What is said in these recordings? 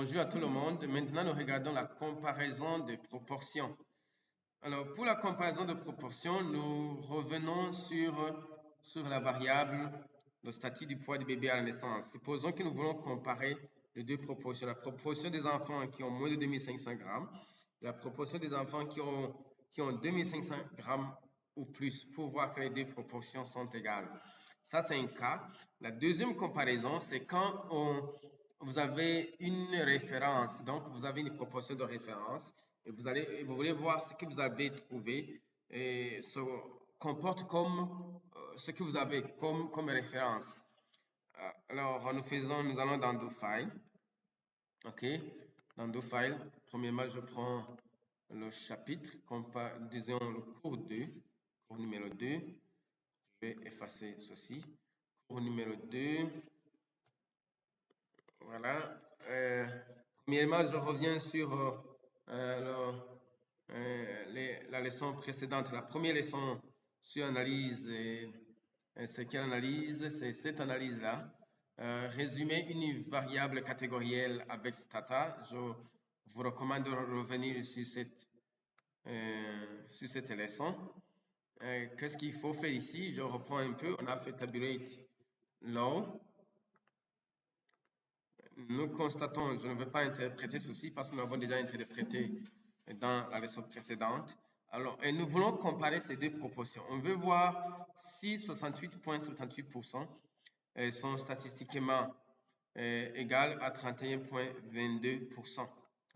Bonjour à tout le monde. Maintenant, nous regardons la comparaison des proportions. Alors, pour la comparaison de proportions, nous revenons sur la variable, le statut du poids du bébé à la naissance. Supposons que nous voulons comparer les deux proportions. La proportion des enfants qui ont moins de 2500 grammes et la proportion des enfants qui ont 2500 grammes ou plus pour voir que les deux proportions sont égales. Ça, c'est un cas. La deuxième comparaison, c'est quand vous avez une référence. Donc, vous avez une proportion de référence et vous voulez voir ce que vous avez trouvé et se comporte comme ce que vous avez comme référence. Alors, nous allons dans Do File. OK. Dans Do File, premièrement, je prends le chapitre, disons le cours 2, cours numéro 2. Je vais effacer ceci. Cours numéro 2. Voilà. Premièrement, je reviens sur la leçon précédente. La première leçon sur analyse, c'est quelle analyse? C'est cette analyse-là. Résumer une variable catégorielle avec Stata. Je vous recommande de revenir sur cette leçon. Qu'est-ce qu'il faut faire ici? Je reprends un peu. On a fait tabulate low. Nous constatons, je ne vais pas interpréter ceci parce que nous l'avons déjà interprété dans la leçon précédente. Alors, et nous voulons comparer ces deux proportions. On veut voir si 68,78% sont statistiquement égales à 31,22%.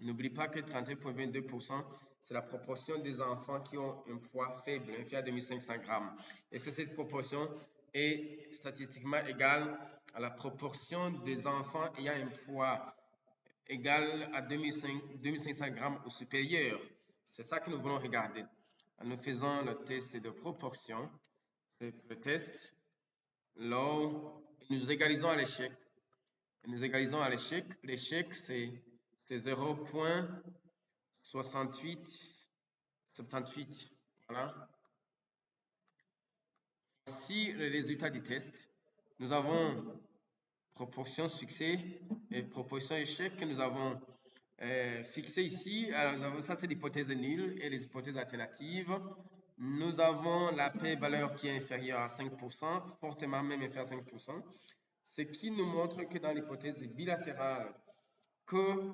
N'oublie pas que 31,22%, c'est la proportion des enfants qui ont un poids faible, inférieur à 2500 grammes. Et cette proportion est statistiquement égale à la proportion des enfants ayant un poids égal à 2500 grammes ou supérieur. C'est ça que nous voulons regarder. Nous faisons le test de proportion. Le test, low, nous égalisons à l'échec. Nous égalisons à l'échec. L'échec, c'est 0,6878. Voilà. Voici le résultat du test. Nous avons proportion succès et proportion échec que nous avons fixé ici. Alors, ça, c'est l'hypothèse nulle et les hypothèses alternatives. Nous avons la p-valeur qui est inférieure à 5%, fortement même inférieure à 5%, ce qui nous montre que dans l'hypothèse bilatérale, que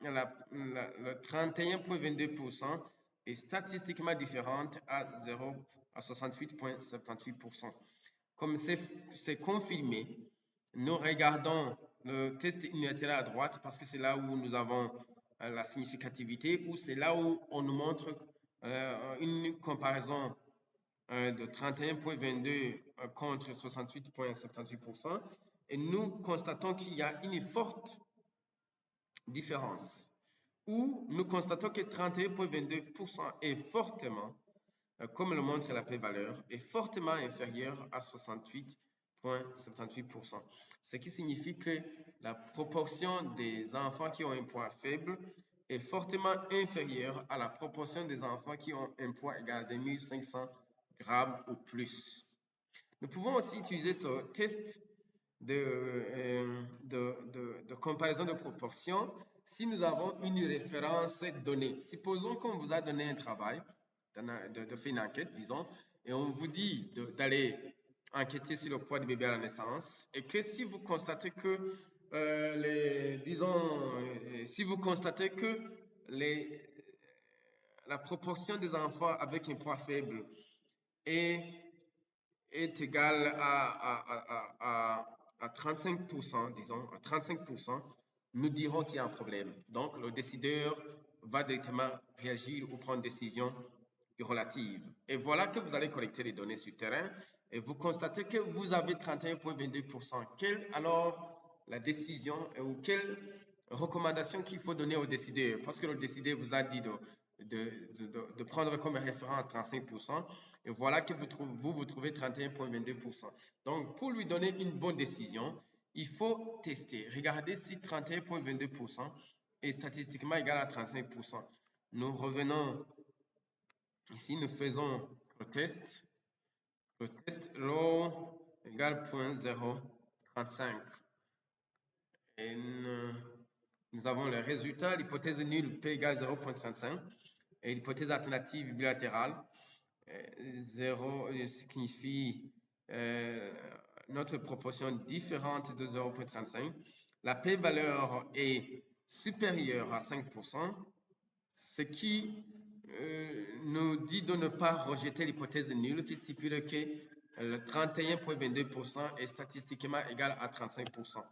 le 31,22% est statistiquement différente à 68,78%. Comme c'est confirmé, nous regardons le test unilatéral à droite parce que c'est là où nous avons la significativité, ou c'est là où on nous montre une comparaison de 31,22 contre 68,78%. Et nous constatons qu'il y a une forte différence, où nous constatons que 31,22% est fortement, comme le montre la p-valeur, est fortement inférieur à 68,78%. Ce qui signifie que la proportion des enfants qui ont un poids faible est fortement inférieure à la proportion des enfants qui ont un poids égal à 2500 grammes ou plus. Nous pouvons aussi utiliser ce test de comparaison de proportions si nous avons une référence donnée. Supposons qu'on vous a donné un travail, de faire une enquête, disons, et on vous dit d'aller enquêter sur le poids du bébé à la naissance, et que si vous constatez que, si vous constatez que la proportion des enfants avec un poids faible est égale à 35%, disons, à 35%, nous dirons qu'il y a un problème. Donc, le décideur va directement réagir ou prendre une décision relative. Et voilà que vous allez collecter les données sur le terrain et vous constatez que vous avez 31,22%. Quelle alors la décision ou quelle recommandation qu'il faut donner au décideur? Parce que le décideur vous a dit de prendre comme référence 35%, et voilà que vous trouvez 31,22%. Donc, pour lui donner une bonne décision, il faut tester. Regardez si 31,22% est statistiquement égal à 35%. Nous revenons ici, nous faisons le test. Le test low égale 0,035. Et nous avons le résultat, l'hypothèse nulle P égale 0,35 et l'hypothèse alternative bilatérale. 0 signifie notre proportion différente de 0,35. La p-valeur est supérieure à 5%, ce qui nous dit de ne pas rejeter l'hypothèse nulle qui stipule que le 31,22% est statistiquement égal à 35%.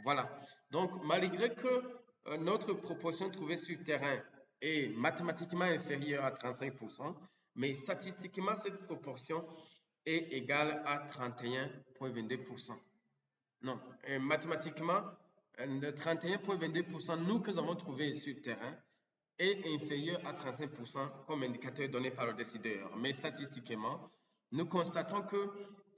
Voilà. Donc, malgré que notre proportion trouvée sur le terrain est mathématiquement inférieure à 35%, mais statistiquement, cette proportion est égale à 31,22%. Non, et mathématiquement, le 31,22%, nous que nous avons trouvé sur le terrain, est inférieur à 35% comme indicateur donné par le décideur. Mais statistiquement, nous constatons que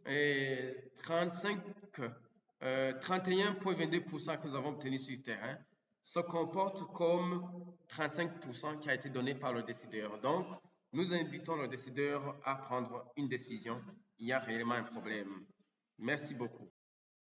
31,22% que nous avons obtenu sur le terrain se comporte comme 35% qui a été donné par le décideur. Donc, nous invitons le décideur à prendre une décision. Il y a réellement un problème. Merci beaucoup.